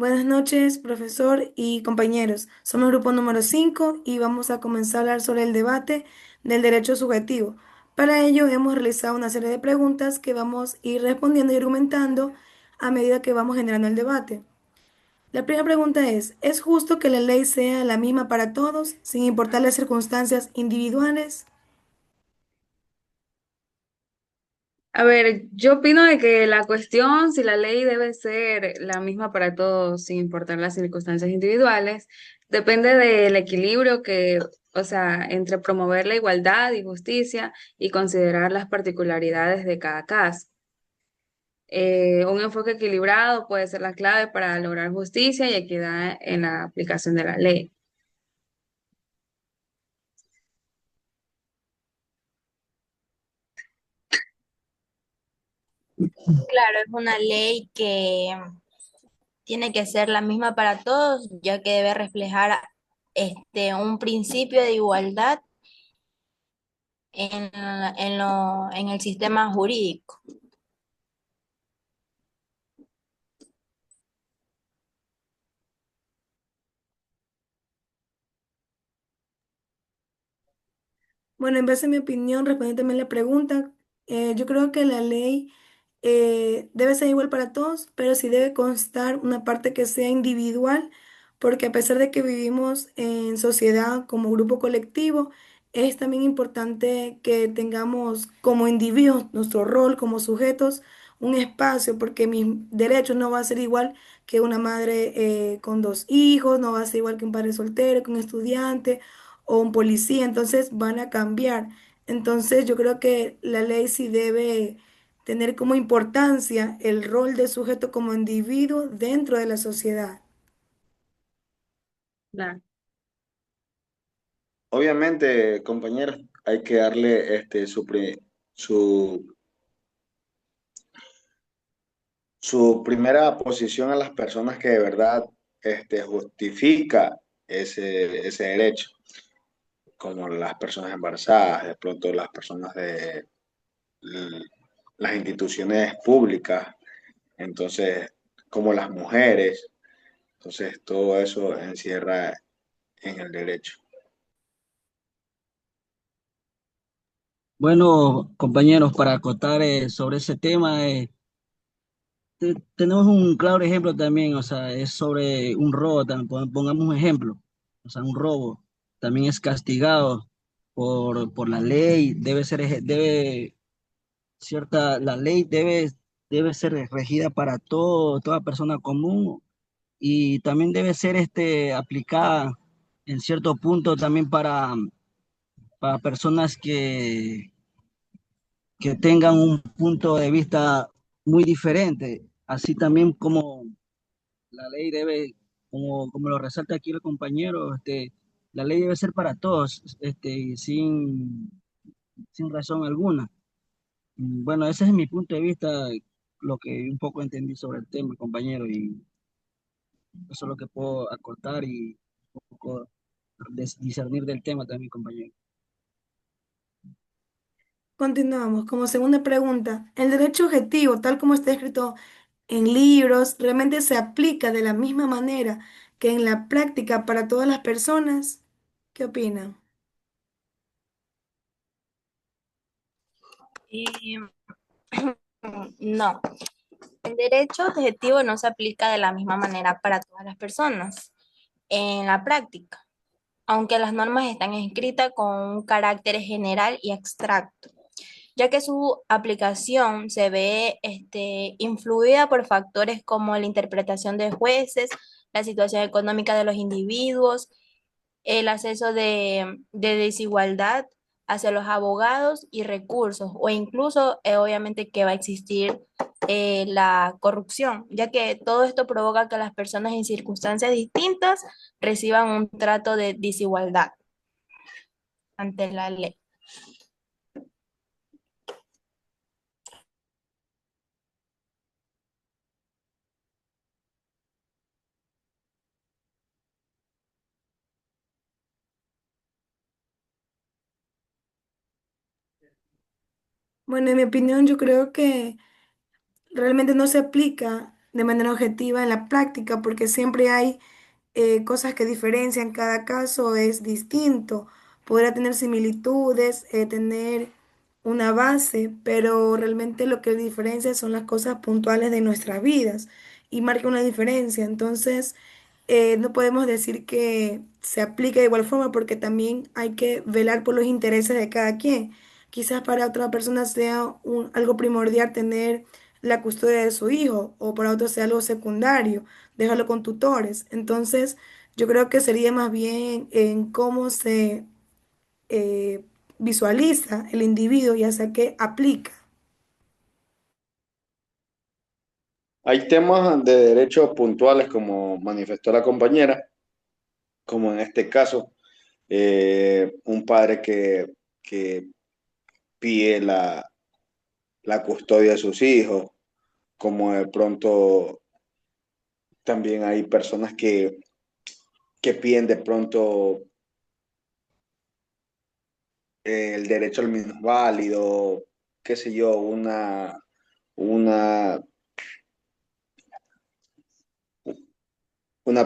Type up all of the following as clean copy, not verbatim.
Buenas noches, profesor y compañeros. Somos el grupo número 5 y vamos a comenzar a hablar sobre el debate del derecho subjetivo. Para ello hemos realizado una serie de preguntas que vamos a ir respondiendo y argumentando a medida que vamos generando el debate. La primera pregunta ¿es justo que la ley sea la misma para todos, sin importar las circunstancias individuales? A ver, yo opino de que la cuestión, si la ley debe ser la misma para todos, sin importar las circunstancias individuales, depende del equilibrio o sea, entre promover la igualdad y justicia y considerar las particularidades de cada caso. Un enfoque equilibrado puede ser la clave para lograr justicia y equidad en la aplicación de la ley. Claro, es una ley que tiene que ser la misma para todos, ya que debe reflejar un principio de igualdad en el sistema jurídico. Bueno, en base a mi opinión, respondiendo también la pregunta, yo creo que la ley debe ser igual para todos, pero sí debe constar una parte que sea individual, porque a pesar de que vivimos en sociedad como grupo colectivo, es también importante que tengamos como individuos nuestro rol como sujetos, un espacio, porque mis derechos no va a ser igual que una madre con dos hijos, no va a ser igual que un padre soltero, que un estudiante o un policía, entonces van a cambiar. Entonces yo creo que la ley sí debe tener como importancia el rol del sujeto como individuo dentro de la sociedad. Claro. Obviamente, compañeros, hay que darle su, su primera posición a las personas que de verdad justifica ese derecho, como las personas embarazadas, de pronto las personas de l- las instituciones públicas, entonces, como las mujeres, entonces todo eso encierra en el derecho. Bueno, compañeros, para acotar sobre ese tema, tenemos un claro ejemplo también, o sea, es sobre un robo, también, pongamos un ejemplo, o sea, un robo también es castigado por la ley, la ley debe ser regida para toda persona común y también debe ser aplicada en cierto punto también para personas que tengan un punto de vista muy diferente, así también como la ley debe, como lo resalta aquí el compañero, la ley debe ser para todos, sin razón alguna. Bueno, ese es mi punto de vista, lo que un poco entendí sobre el tema, compañero, y eso es lo que puedo acortar y un poco discernir del tema también, compañero. Continuamos. Como segunda pregunta, ¿el derecho objetivo, tal como está escrito en libros, realmente se aplica de la misma manera que en la práctica para todas las personas? ¿Qué opinan? Y, no, el derecho objetivo no se aplica de la misma manera para todas las personas en la práctica, aunque las normas están escritas con un carácter general y abstracto, ya que su aplicación se ve influida por factores como la interpretación de jueces, la situación económica de los individuos, el acceso de desigualdad hacia los abogados y recursos, o incluso obviamente que va a existir la corrupción, ya que todo esto provoca que las personas en circunstancias distintas reciban un trato de desigualdad ante la ley. Bueno, en mi opinión, yo creo que realmente no se aplica de manera objetiva en la práctica, porque siempre hay cosas que diferencian, cada caso es distinto. Podrá tener similitudes, tener una base, pero realmente lo que diferencia son las cosas puntuales de nuestras vidas y marca una diferencia. Entonces, no podemos decir que se aplique de igual forma porque también hay que velar por los intereses de cada quien. Quizás para otra persona sea algo primordial tener la custodia de su hijo o para otro sea algo secundario, dejarlo con tutores. Entonces, yo creo que sería más bien en cómo se eh, visualiza el individuo y hacia qué aplica. Hay temas de derechos puntuales, como manifestó la compañera, como en este caso, un padre que pide la custodia de sus hijos, como de pronto también hay personas que piden de pronto el derecho al minusválido, qué sé yo, una, una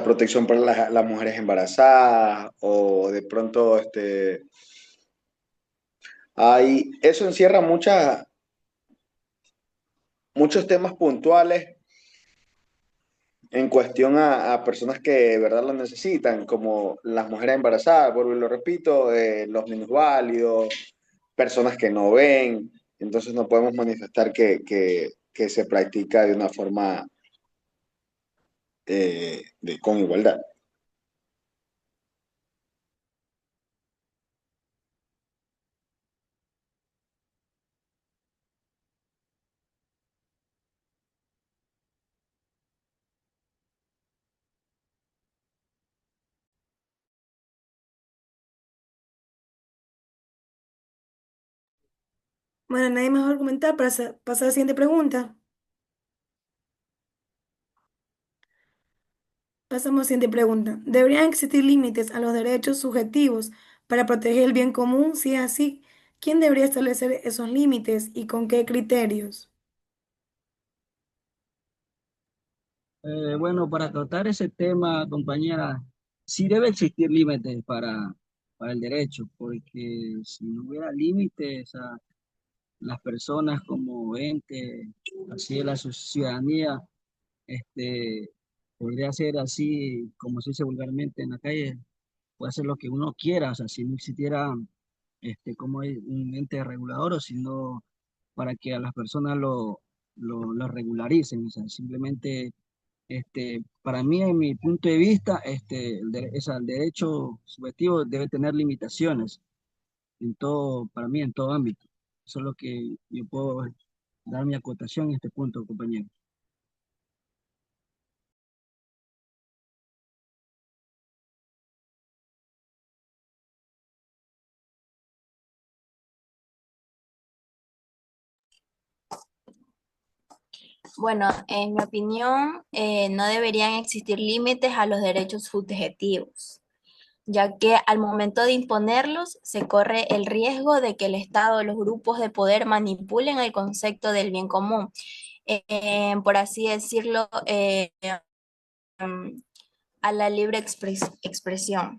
protección para las mujeres embarazadas o de pronto eso encierra muchos temas puntuales en cuestión a personas que de verdad lo necesitan, como las mujeres embarazadas, vuelvo y lo repito, los minusválidos, personas que no ven, entonces no podemos manifestar que se practica de una forma con igualdad. Bueno, nadie más va a comentar para pasar a la siguiente pregunta. Pasamos a la siguiente pregunta. ¿Deberían existir límites a los derechos subjetivos para proteger el bien común? Si es así, ¿quién debería establecer esos límites y con qué criterios? Bueno, para tratar ese tema, compañera, sí debe existir límites para el derecho, porque si no hubiera límites a las personas como ente, así de la ciudadanía, este, podría ser así, como se dice vulgarmente en la calle, puede hacer lo que uno quiera, o sea, si no existiera como hay un ente regulador, o sino para que a las personas lo regularicen, o sea, simplemente para mí, en mi punto de vista, el derecho subjetivo debe tener limitaciones en todo, para mí, en todo ámbito. Eso es lo que yo puedo dar mi acotación en este punto, compañero. Bueno, en mi opinión, no deberían existir límites a los derechos subjetivos, ya que al momento de imponerlos se corre el riesgo de que el Estado o los grupos de poder manipulen el concepto del bien común, por así decirlo, mm, a la libre expresión.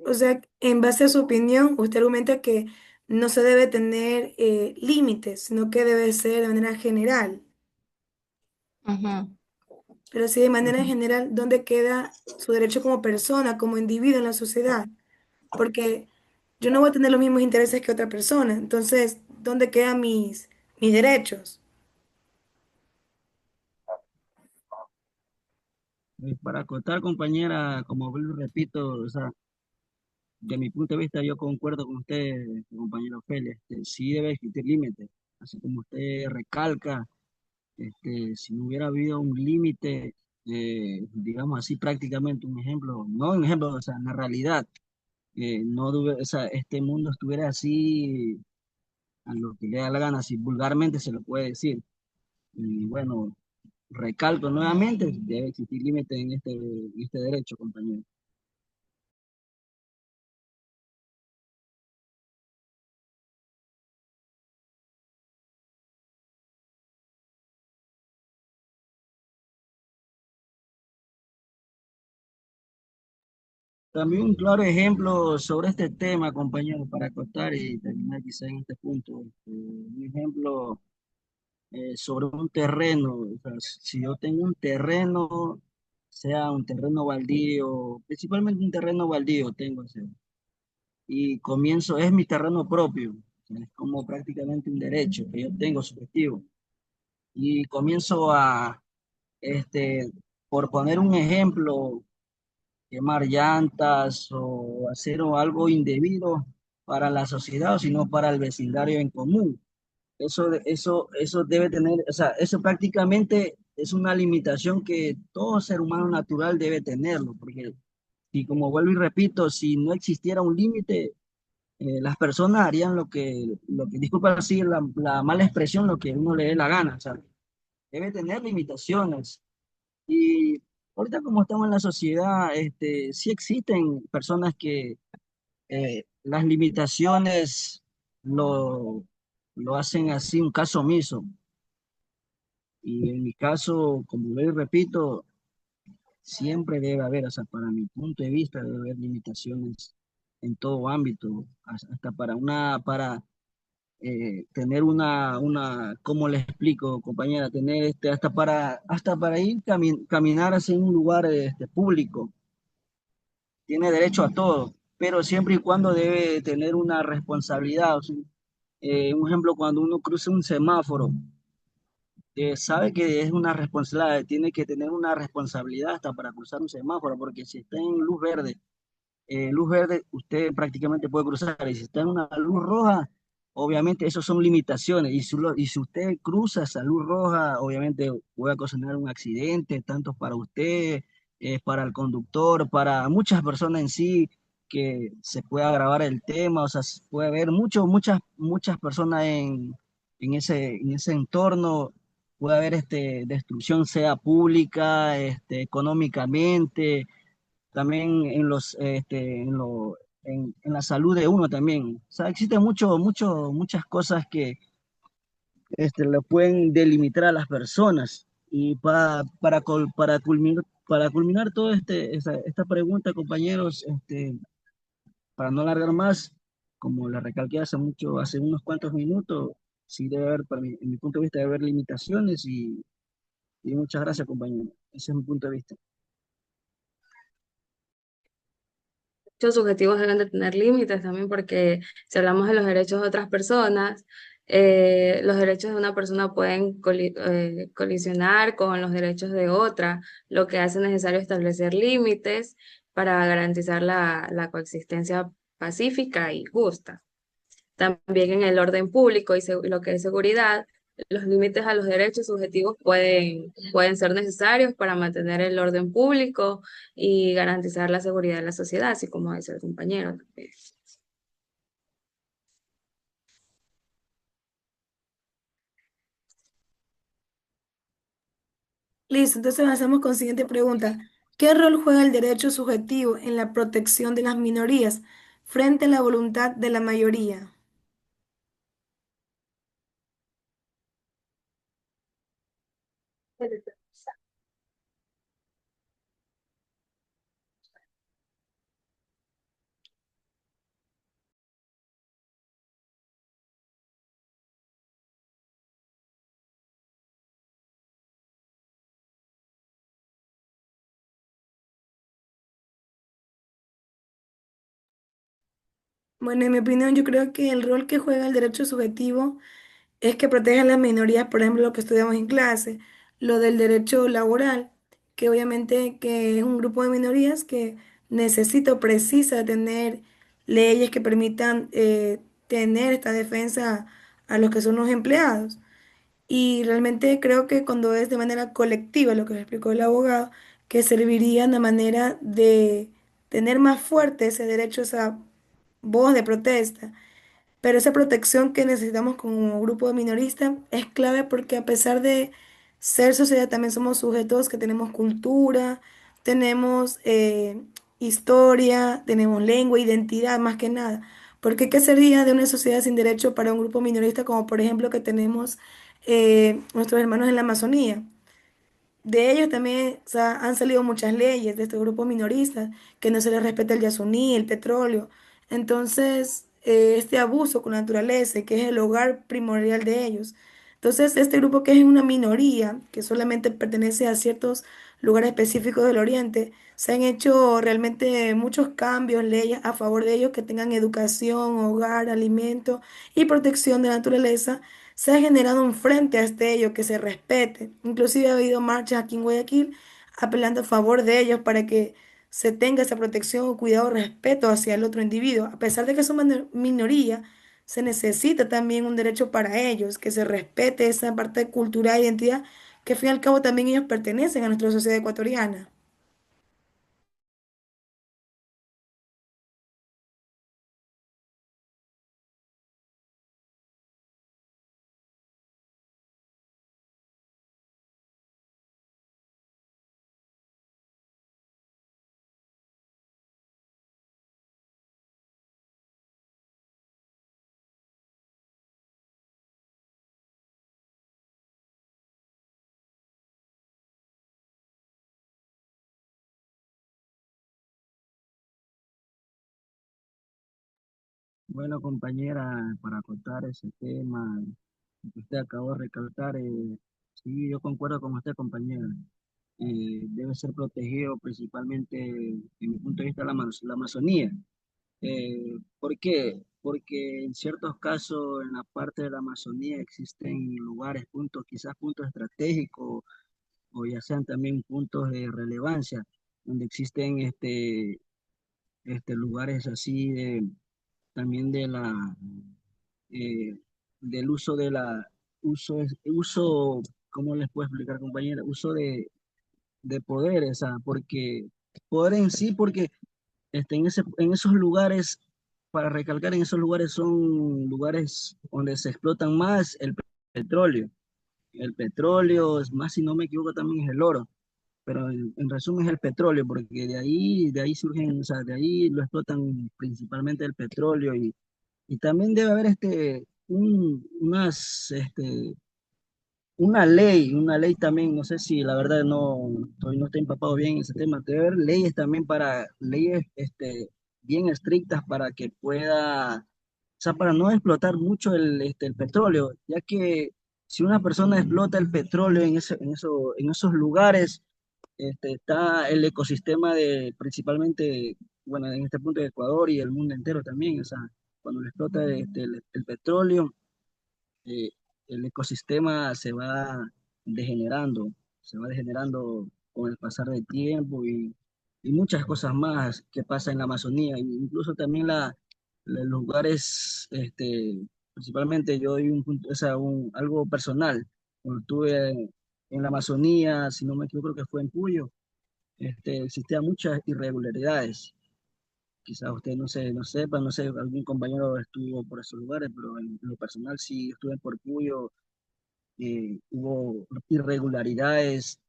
O sea, en base a su opinión, usted argumenta que no se debe tener límites, sino que debe ser de manera general. Ujú. Pero sí, de manera Ujú. general, ¿dónde queda su derecho como persona, como individuo en la sociedad? Porque yo no voy a tener los mismos intereses que otra persona. Entonces, ¿dónde quedan mis derechos? Para acotar, compañera, como vuelvo y repito, o sea, de mi punto de vista, yo concuerdo con usted, compañero Félix, sí debe existir límites, así como usted recalca. Si no hubiera habido un límite, digamos así, prácticamente un ejemplo, no un ejemplo, o sea, en la realidad, no, o sea, este mundo estuviera así a lo que le da la gana, si vulgarmente se lo puede decir. Y bueno, recalco nuevamente, debe existir límite en este derecho, compañero. También un claro ejemplo sobre este tema, compañero, para acotar y terminar quizá en este punto. Un ejemplo sobre un terreno. O sea, si yo tengo un terreno, sea un terreno baldío, principalmente un terreno baldío tengo, o sea, y comienzo, es mi terreno propio, o sea, es como prácticamente un derecho que yo tengo subjetivo. Y comienzo a, este, por poner un ejemplo, quemar llantas o hacer algo indebido para la sociedad, sino para el vecindario en común. Eso debe tener, o sea, eso prácticamente es una limitación que todo ser humano natural debe tenerlo, porque, y como vuelvo y repito, si no existiera un límite, las personas harían disculpa así la mala expresión, lo que uno le dé la gana, o sea, debe tener limitaciones. Y ahorita como estamos en la sociedad, sí existen personas que las limitaciones lo, lo hacen así un caso omiso. Y en mi caso, como le repito, siempre debe haber, o sea, para mi punto de vista, debe haber limitaciones en todo ámbito, hasta para tener ¿cómo le explico, compañera? Tener hasta para ir caminar hacia un lugar público, tiene derecho a todo, pero siempre y cuando debe tener una responsabilidad. O sea, un ejemplo, cuando uno cruza un semáforo, sabe que es una responsabilidad, tiene que tener una responsabilidad hasta para cruzar un semáforo, porque si está en luz verde, usted prácticamente puede cruzar, y si está en una luz roja, obviamente eso son limitaciones, y si usted cruza esa luz roja, obviamente puede ocasionar un accidente, tanto para usted, para el conductor, para muchas personas en sí, que se puede agravar el tema, o sea, puede haber muchas personas en ese entorno, puede haber destrucción, sea pública, económicamente, también en la salud de uno también. O sea, existen muchas cosas que le pueden delimitar a las personas. Y para culminar toda esta pregunta, compañeros, para no alargar más, como le recalqué hace unos cuantos minutos, sí debe haber, en mi punto de vista, debe haber limitaciones y muchas gracias, compañero. Ese es mi punto de vista. Muchos objetivos deben de tener límites también porque si hablamos de los derechos de otras personas, los derechos de una persona pueden colisionar con los derechos de otra, lo que hace necesario establecer límites para garantizar la coexistencia pacífica y justa. También en el orden público y lo que es seguridad, los límites a los derechos subjetivos pueden ser necesarios para mantener el orden público y garantizar la seguridad de la sociedad, así como dice el compañero también. Listo, entonces avanzamos con la siguiente pregunta. ¿Qué rol juega el derecho subjetivo en la protección de las minorías frente a la voluntad de la mayoría? Bueno, en mi opinión, yo creo que el rol que juega el derecho subjetivo es que protege a las minorías, por ejemplo, lo que estudiamos en clase, lo del derecho laboral, que obviamente que es un grupo de minorías que necesita o precisa tener leyes que permitan tener esta defensa a los que son los empleados. Y realmente creo que cuando es de manera colectiva, lo que me explicó el abogado, que serviría una manera de tener más fuerte ese derecho, esa voz de protesta. Pero esa protección que necesitamos como grupo de minoristas es clave porque a pesar de ser sociedad, también somos sujetos que tenemos cultura, tenemos historia, tenemos lengua, identidad, más que nada. Porque ¿qué sería de una sociedad sin derecho para un grupo minorista como por ejemplo que tenemos nuestros hermanos en la Amazonía? de ellos también, o sea, han salido muchas leyes de estos grupos minoristas, que no se les respeta el Yasuní, el petróleo. Entonces, este abuso con la naturaleza, que es el hogar primordial de ellos. Entonces, este grupo que es una minoría, que solamente pertenece a ciertos lugares específicos del Oriente, se han hecho realmente muchos cambios, leyes a favor de ellos que tengan educación, hogar, alimento y protección de la naturaleza. Se ha generado un frente a este ello que se respete. Inclusive ha habido marchas aquí en Guayaquil apelando a favor de ellos para que se tenga esa protección, cuidado, respeto hacia el otro individuo. A pesar de que son minoría, se necesita también un derecho para ellos, que se respete esa parte cultural e identidad, que al fin y al cabo también ellos pertenecen a nuestra sociedad ecuatoriana. Bueno, compañera, para acotar ese tema que usted acabó de recalcar, sí, yo concuerdo con usted, compañera. Debe ser protegido principalmente, en mi punto de vista, la Amazonía. ¿Por qué? Porque en ciertos casos en la parte de la Amazonía existen lugares, puntos, quizás puntos estratégicos o ya sean también puntos de relevancia, donde existen lugares así también eh, del uso uso, ¿cómo les puedo explicar, compañera? Uso de poderes, porque poder en sí, porque en esos lugares, para recalcar, en esos lugares son lugares donde se explotan más el petróleo. El petróleo, es más si no me equivoco, también es el oro, pero en resumen es el petróleo, porque de ahí surgen, o sea, de ahí lo explotan principalmente el petróleo y también debe haber una ley también, no sé si la verdad no estoy empapado bien en ese tema, debe haber leyes también leyes bien estrictas para que pueda, o sea, para no explotar mucho el petróleo, ya que si una persona explota el petróleo en esos lugares, está el ecosistema principalmente, bueno, en este punto de Ecuador y el mundo entero también, o sea, cuando le explota el petróleo, eh, el ecosistema se va degenerando con el pasar del tiempo y muchas cosas más que pasan en la Amazonía, e incluso también los lugares, principalmente yo doy un punto, o sea, algo personal, cuando estuve en la Amazonía, si no me equivoco, creo que fue en Puyo, existían muchas irregularidades. Quizás usted no sepa, no sé, algún compañero estuvo por esos lugares, pero en lo personal sí estuve por Puyo, hubo irregularidades,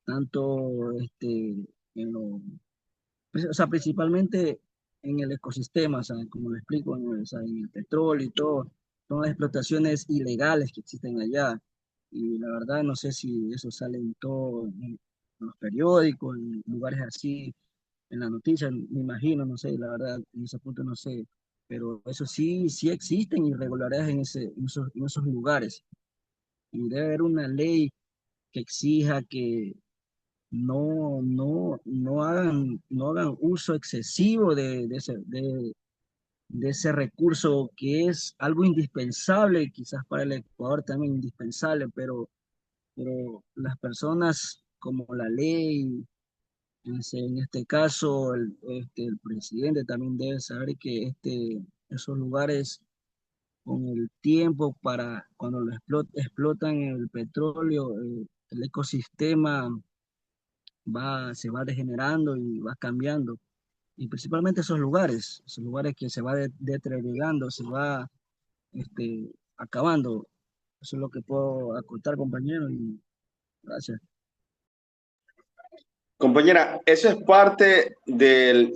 tanto en lo, o sea, principalmente en el ecosistema, o sea, como lo explico, o sea, en el petróleo y todo, son las explotaciones ilegales que existen allá. Y la verdad no sé si eso sale en todo, en los periódicos, en lugares así, en la noticia, me imagino, no sé, la verdad, en ese punto no sé, pero eso sí, sí existen irregularidades en esos lugares y debe haber una ley que exija que no hagan uso excesivo de ese recurso que es algo indispensable, quizás para el Ecuador también indispensable, pero las personas como la ley, en este caso, el presidente también debe saber que esos lugares con el tiempo para cuando explotan el petróleo, el ecosistema se va degenerando y va cambiando. Y principalmente esos lugares que se va deteriorando, se va acabando. Eso es lo que puedo acotar, compañero, y gracias. Compañera, eso es parte del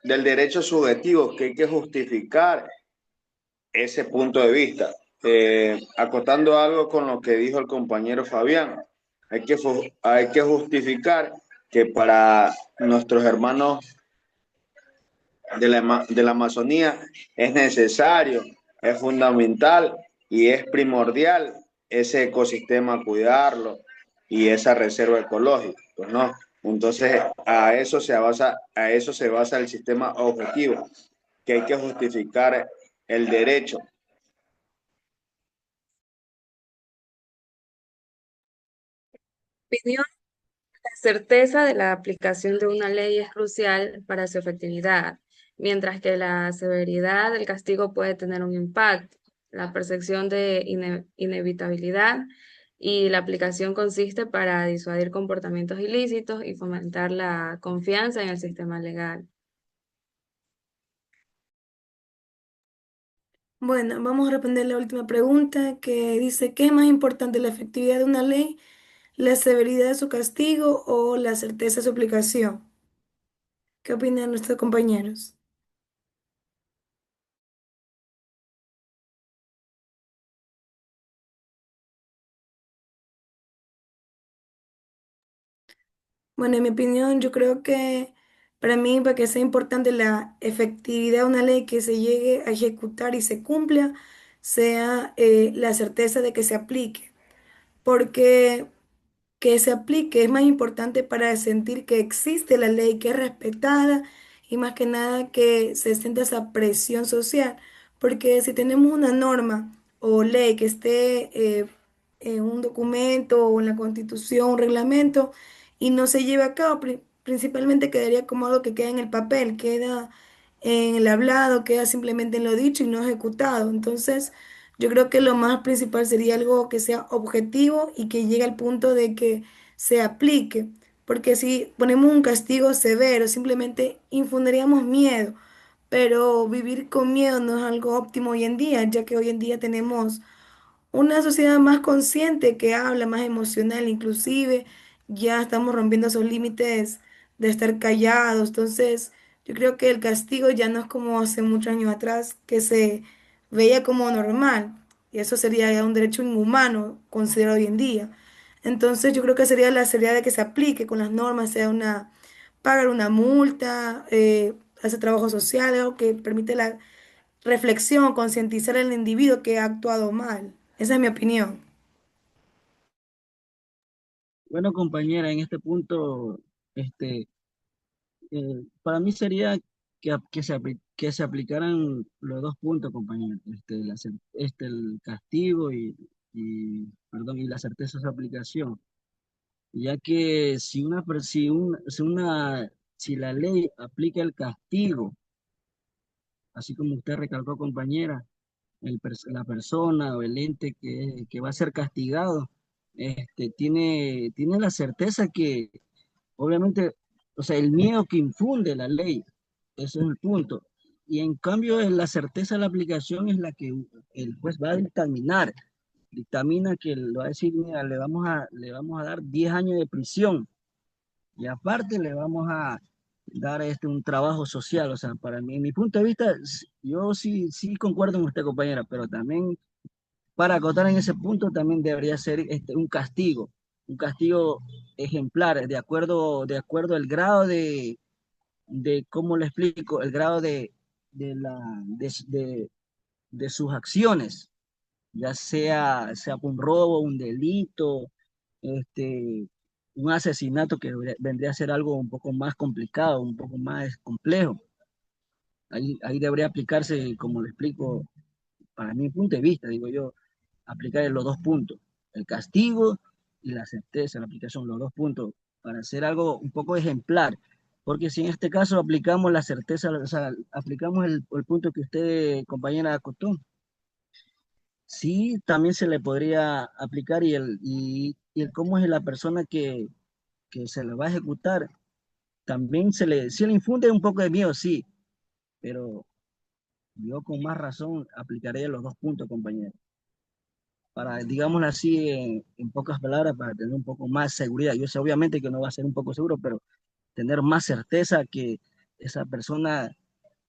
derecho subjetivo que hay que justificar ese punto de vista. Acotando algo con lo que dijo el compañero Fabián, hay que justificar que para nuestros hermanos de la Amazonía es necesario, es fundamental y es primordial ese ecosistema cuidarlo y esa reserva ecológica, pues no. Entonces, a eso se basa el sistema objetivo, que hay que justificar el derecho. Opinión. La certeza de la aplicación de una ley es crucial para su efectividad, mientras que la severidad del castigo puede tener un impacto. La percepción de inevitabilidad y la aplicación consiste para disuadir comportamientos ilícitos y fomentar la confianza en el sistema legal. Bueno, vamos a responder la última pregunta que dice, ¿qué es más importante, la efectividad de una ley, la severidad de su castigo o la certeza de su aplicación? ¿Qué opinan nuestros compañeros? Bueno, en mi opinión, yo creo que para mí, para que sea importante la efectividad de una ley que se llegue a ejecutar y se cumpla, sea la certeza de que se aplique. Porque que se aplique es más importante para sentir que existe la ley, que es respetada y más que nada que se sienta esa presión social. Porque si tenemos una norma o ley que esté en un documento o en la Constitución, un reglamento, y no se lleva a cabo, principalmente quedaría como algo que queda en el papel, queda en el hablado, queda simplemente en lo dicho y no ejecutado. Entonces, yo creo que lo más principal sería algo que sea objetivo y que llegue al punto de que se aplique. Porque si ponemos un castigo severo, simplemente infundiríamos miedo. Pero vivir con miedo no es algo óptimo hoy en día, ya que hoy en día tenemos una sociedad más consciente que habla, más emocional, inclusive ya estamos rompiendo esos límites de estar callados. Entonces, yo creo que el castigo ya no es como hace muchos años atrás, que se veía como normal. Y eso sería ya un derecho inhumano considerado hoy en día. Entonces, yo creo que sería la seriedad de que se aplique con las normas, sea una, pagar una multa, hacer trabajo social, algo que permite la reflexión, concientizar al individuo que ha actuado mal. Esa es mi opinión. Bueno, compañera, en este punto, este, para mí sería que se aplicaran los dos puntos, compañero, el castigo perdón, y la certeza de su aplicación, ya que si la ley aplica el castigo, así como usted recalcó, compañera, la persona o el ente que va a ser castigado, tiene la certeza que, obviamente, o sea, el miedo que infunde la ley, ese es el punto. Y en cambio, la certeza de la aplicación es la que el juez va a dictamina que le va a decir, mira, le vamos a dar 10 años de prisión y aparte le vamos a dar un trabajo social. O sea, para mí, mi punto de vista, yo sí concuerdo con usted, compañera, pero también para acotar en ese punto también debería ser un castigo ejemplar, de acuerdo al grado ¿cómo le explico? El grado de, la, de sus acciones, ya sea un robo, un delito, este, un asesinato que vendría a ser algo un poco más complicado, un poco más complejo. Ahí debería aplicarse, como le explico, para mi punto de vista, digo yo, aplicar los dos puntos, el castigo y la certeza, la aplicación, los dos puntos, para hacer algo un poco ejemplar. Porque si en este caso aplicamos la certeza, o sea, aplicamos el punto que usted, compañera, acotó, sí, también se le podría aplicar y el cómo es la persona que se le va a ejecutar, también se le infunde un poco de miedo, sí, pero yo con más razón aplicaría los dos puntos, compañero. Para, digámoslo así, en pocas palabras, para tener un poco más seguridad. Yo sé obviamente que no va a ser un poco seguro, pero tener más certeza que esa persona,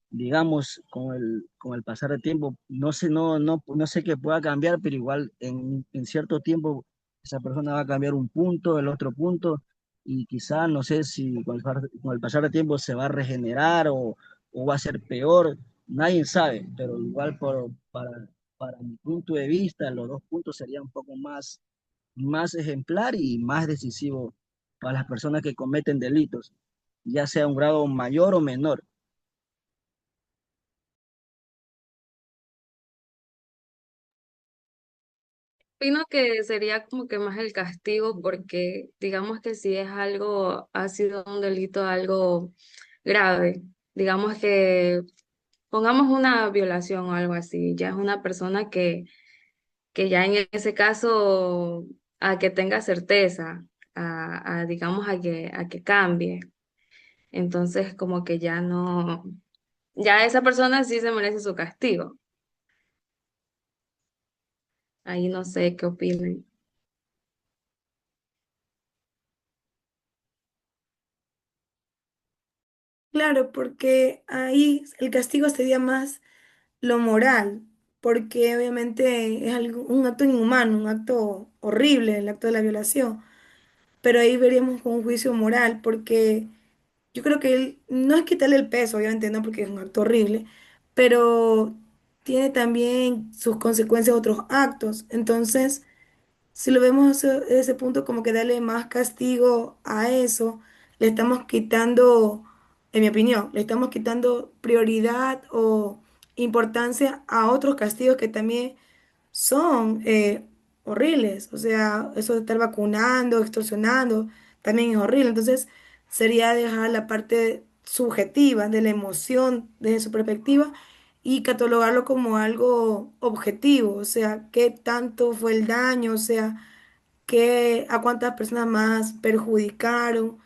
digamos, con el pasar del tiempo, no sé que pueda cambiar, pero igual en cierto tiempo esa persona va a cambiar un punto, el otro punto, y quizá no sé si con el pasar del tiempo se va a regenerar o va a ser peor, nadie sabe, pero igual para mi punto de vista, los dos puntos serían un poco más ejemplar y más decisivo para las personas que cometen delitos, ya sea un grado mayor o menor. Opino que sería como que más el castigo porque digamos que si es algo, ha sido un delito algo grave, digamos que pongamos una violación o algo así, ya es una persona que ya en ese caso a que tenga certeza, digamos a que cambie. Entonces como que ya no, ya esa persona sí se merece su castigo. Ahí no sé qué opinen. Claro, porque ahí el castigo sería más lo moral, porque obviamente es algo, un acto inhumano, un acto horrible, el acto de la violación, pero ahí veríamos con un juicio moral, porque yo creo que él, no es quitarle el peso, obviamente no, porque es un acto horrible, pero tiene también sus consecuencias otros actos, entonces si lo vemos desde ese punto como que darle más castigo a eso, le estamos quitando, en mi opinión, le estamos quitando prioridad o importancia a otros castigos que también son horribles. O sea, eso de estar vacunando, extorsionando, también es horrible. Entonces, sería dejar la parte subjetiva de la emoción desde su perspectiva y catalogarlo como algo objetivo. O sea, qué tanto fue el daño, o sea, a cuántas personas más perjudicaron,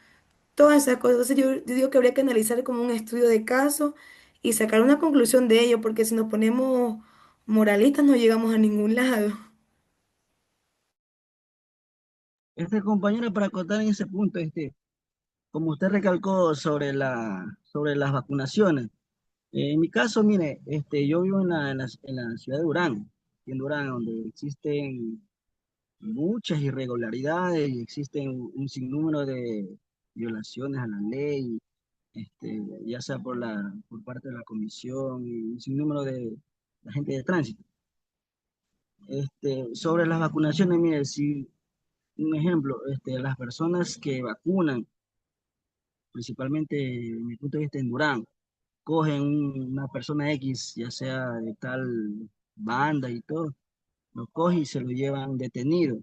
todas esas cosas. Entonces, yo digo que habría que analizar como un estudio de caso y sacar una conclusión de ello, porque si nos ponemos moralistas no llegamos a ningún lado. Compañero, para acotar en ese punto, como usted recalcó sobre las vacunaciones, en mi caso, mire, yo vivo en la ciudad de Durán, en Durán, donde existen muchas irregularidades y existen un sinnúmero de violaciones a la ley, ya sea por parte de la comisión y un sinnúmero de agentes de tránsito. Sobre las vacunaciones, mire, si un ejemplo, las personas que vacunan, principalmente desde mi punto de vista en Durán, cogen una persona X, ya sea de tal banda y todo, lo cogen y se lo llevan detenido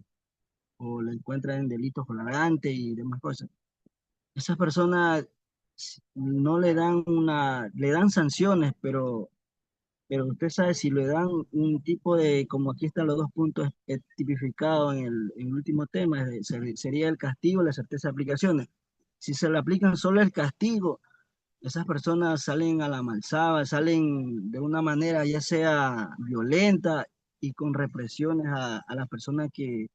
o lo encuentran en delitos flagrantes y demás cosas. Esas personas no le dan sanciones, pero usted sabe si le dan un tipo de, como aquí están los dos puntos tipificados en el último tema, sería el castigo, la certeza de aplicaciones. Si se le aplican solo el castigo, esas personas salen a la malsaba, salen de una manera ya sea violenta y con represiones a las personas que,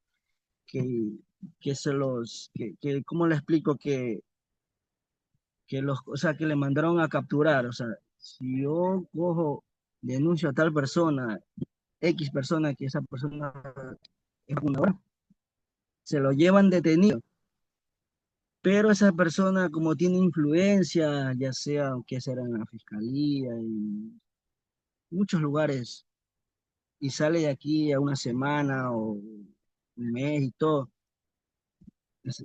¿cómo le explico? O sea, que le mandaron a capturar. O sea, si yo cojo, denuncio a tal persona, X persona, que esa persona es una, se lo llevan detenido. Pero esa persona, como tiene influencia, ya sea que será en la fiscalía y muchos lugares, y sale de aquí a una semana o un mes y todo,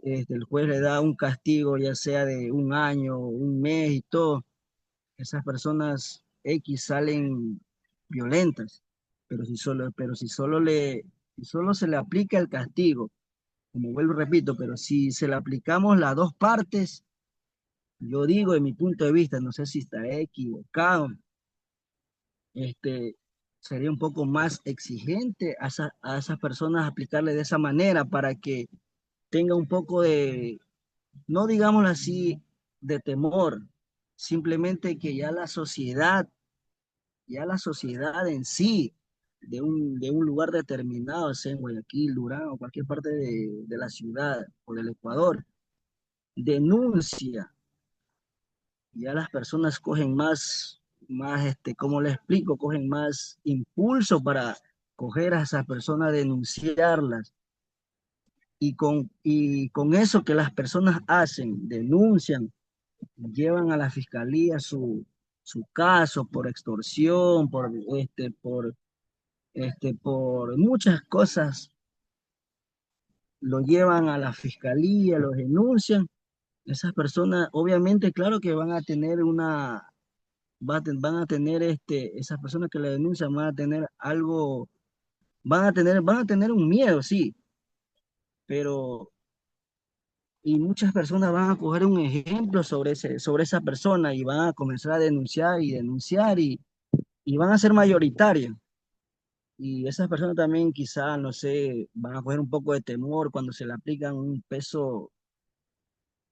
el juez le da un castigo, ya sea de un año, un mes y todo, esas personas X salen violentas, si solo se le aplica el castigo, como vuelvo y repito, pero si se le aplicamos las dos partes, yo digo de mi punto de vista, no sé si estaré equivocado, este, sería un poco más exigente a esas personas aplicarle de esa manera para que tenga un poco de, no digámoslo así, de temor, simplemente que ya la sociedad en sí, de un lugar determinado, sea en Guayaquil, Durán o cualquier parte de la ciudad o del Ecuador, denuncia, ya las personas cogen ¿cómo le explico? Cogen más impulso para coger a esas personas, denunciarlas. y con eso que las personas hacen, denuncian, llevan a la fiscalía su caso por extorsión, por muchas cosas, lo llevan a la fiscalía, los denuncian. Esas personas, obviamente, claro que van a tener van a tener esas personas que le denuncian van a tener algo, van a tener un miedo, sí, pero, y muchas personas van a coger un ejemplo sobre esa persona y van a comenzar a denunciar y denunciar y van a ser mayoritarias. Y esas personas también quizás, no sé, van a coger un poco de temor cuando se le aplican un peso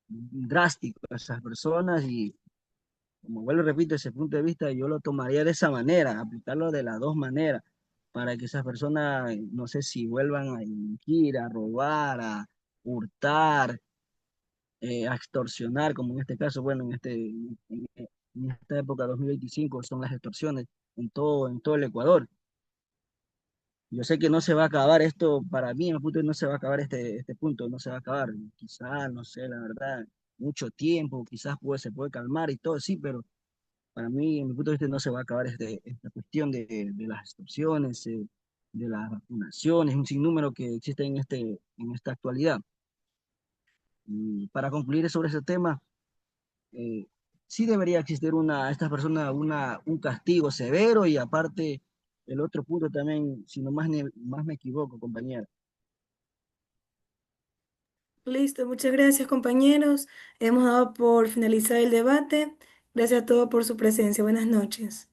drástico a esas personas y como vuelvo y repito, ese punto de vista yo lo tomaría de esa manera, aplicarlo de las dos maneras, para que esas personas, no sé si vuelvan a delinquir, a robar, a hurtar, a extorsionar, como en este caso, bueno, en esta época 2025 son las extorsiones en todo el Ecuador. Yo sé que no se va a acabar esto, para mí, en mi punto de vista, no se va a acabar este punto, no se va a acabar. Quizás, no sé, la verdad, mucho tiempo, quizás se puede calmar y todo, sí, pero para mí, en mi punto de vista, no se va a acabar esta cuestión de las extorsiones, de las vacunaciones, un sinnúmero que existe en esta actualidad. Y para concluir sobre ese tema, eh, sí debería existir a estas personas un castigo severo y aparte, el otro punto también, si no más me equivoco, compañero. Listo, muchas gracias compañeros. Hemos dado por finalizar el debate. Gracias a todos por su presencia. Buenas noches.